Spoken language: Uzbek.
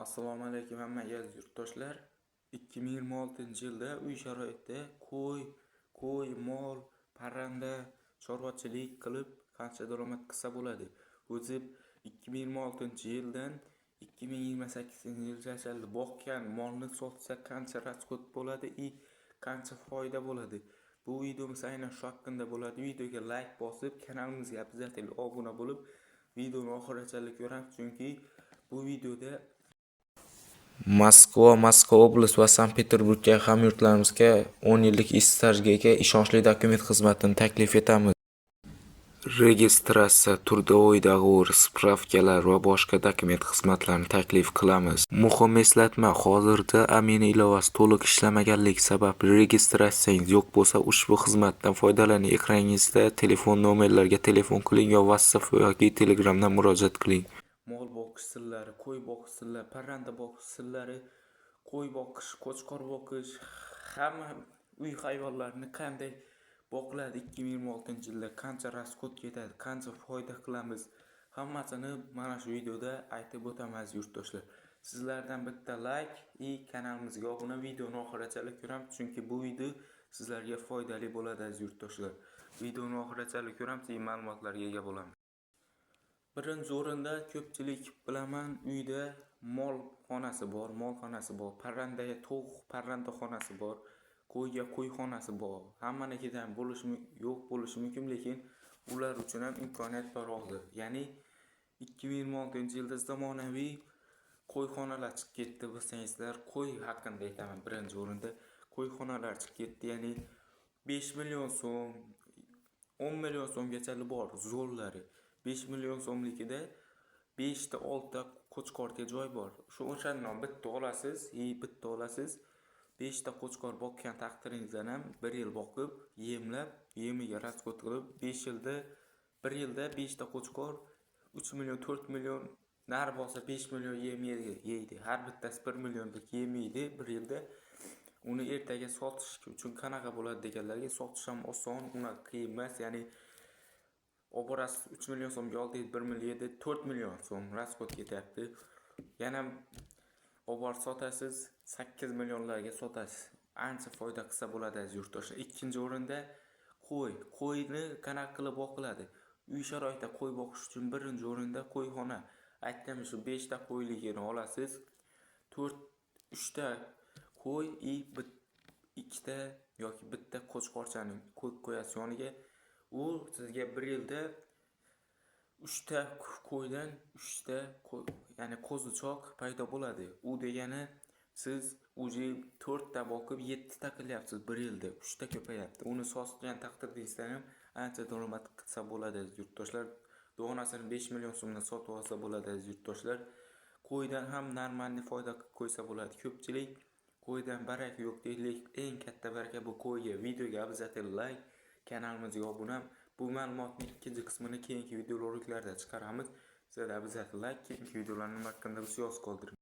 Assalomu alaykum hammaga yurtdoshlar. 2026-yilda uy sharoitida qo'y, mol, parranda, chorvachilik qilib qancha daromad qilsa bo'ladi? O'zi 2026-yildan 2028-yilgacha boqgan molni sotsa qancha rasxod bo'ladi qancha foyda bo'ladi? Bu videomiz aynan shu haqida bo'ladi. Videoga like bosib, kanalimizga обязательно obuna bo'lib, videoni oxirigacha ko'ramiz, chunki bu videoda Moskva oblast va Sankt-Peterburgga hamyurtlarimizga 10 yillik stajga ega ishonchli dokument xizmatini taklif etamiz. Registratsiya, turdovoy dogovor, spravkalar va boshqa dokument xizmatlarini taklif qilamiz. Muhim eslatma: hozirda Amina ilovasi to'liq ishlamaganligi sababli registratsiyangiz yo'q bo'lsa, ushbu xizmatdan foydalaning. Ekraningizda telefon nomerlariga telefon qiling yoki WhatsApp yoki Telegramdan murojaat qiling. Mol boqish sirlari, qo'y boqish sirlari, parranda boqish sirlari, qo'y boqish, qo'chqor boqish, hamma uy hayvonlarini qanday boqiladi 2026-yilda, qancha rasxod ketadi, qancha foyda qilamiz, hammasini mana shu videoda aytib o'tamiz yurtdoshlar. Sizlardan bitta like kanalimizga obuna, videoni oxirigacha ko'ramiz, chunki bu video sizlarga foydali bo'ladi aziz yurtdoshlar. Videoni oxirigacha ko'ramiz, ma'lumotlarga ega bo'lamiz. Birinchi o'rinda ko'pchilik bilaman, uyda mol xonasi bor, parrandaga tovuq parranda xonasi bor, qo'yga qo'y xonasi bor. Hammanikidan yo'q bo'lishi mumkin, lekin ular uchun ham imkoniyat bor hozir. Ya'ni 2026-yilda zamonaviy qo'y xonalar chiqib ketdi bilsangizlar. Qo'y haqida aytaman. Birinchi o'rinda qo'y xonalar chiqib ketdi, ya'ni 5 million so'm, 10 million so'mgacha bor zo'rlari. 5 million so'mlikida 5 ta 6 ta qo'chqorga joy bor. O'shandan bitta olasiz. 5 ta qo'chqor boqgan taqdiringizdan ham 1 yil boqib, yemlab, yemiga rasxod qilib, 1 yilda 5 ta qo'chqor 3 million, 4 million, nari bo'lsa 5 million yem yeydi. Har bittasi 1 millionlik yem yeydi 1 yilda. Uni ertaga sotish uchun qanaqa bo'ladi deganlarga, sotish ham oson, unaqa qiyin emas. Ya'ni oborasiz 3 million so'mga oldi, 1 million 4 million so'm rasxod ketyapti. Yana obor sotasiz, 8 millionlarga sotasiz. Ancha foyda qilsa bo'ladi aziz yurtdoshlar. Ikkinchi o'rinda qo'yni qanaqa qilib boqiladi? Uy sharoitida qo'y boqish uchun birinchi o'rinda qo'yxona. Aytdim, shu 5 ta qo'yligini olasiz. 3 ta qo'y 2 ta yoki bitta qo'chqorchani qo'yasiz yoniga. U sizga 1 yilda 3 ta qo'ydan 3 ta ya'ni qo'zichoq paydo bo'ladi. U degani siz o'zi 4 ta boqib 7 ta qilyapsiz 1 yilda. 3 ta ko'payapti. Uni sotgan taqdiringizda ham ancha daromad qilsa bo'ladi yurtdoshlar. Donasini 5 million so'mdan sotib olsa bo'ladi yurtdoshlar. Qo'ydan ham normalniy foyda qilib qo'ysa bo'ladi. Ko'pchilik qo'ydan baraka yo'q deydi, eng katta baraka bu qo'yga. Videoga обязательно like, kanalimizga obuna. Bu ma'lumotning ikkinchi qismini keyingi videoroliklarda chiqaramiz. Sizlar обязательно like, keyingi videolarni nima haqida yozib qoldiring.